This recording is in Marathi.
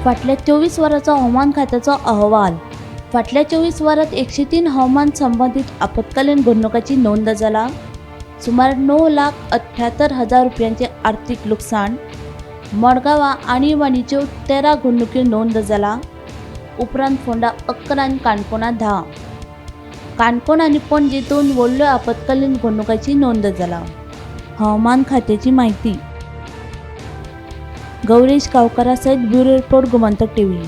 फाटल्या 24 वरांचो हवामान खात्याचो अहवाल. फाटल्या 24 वरांत 103 हवामान संबंधित आपत्कालीन घडणुकांची नोंद जाला. सुमार 9,78,000 रुपयांचे आर्थीक लुकसाण. मडगांवां आणीबाणीच्यो 13 घडणुक्यो नोंद जाला. उपरांत फोंडा 11 आनी काणकोणा 10. काणकोण आनी पणजे 2 व्हडल्यो आपत्कालीन घडणुकांची नोंद जाला. हवामान खात्याची म्हायती. गौरीश गांवकारा सयत ब्युरो रिपोर्ट गोमंतक टीव्ही.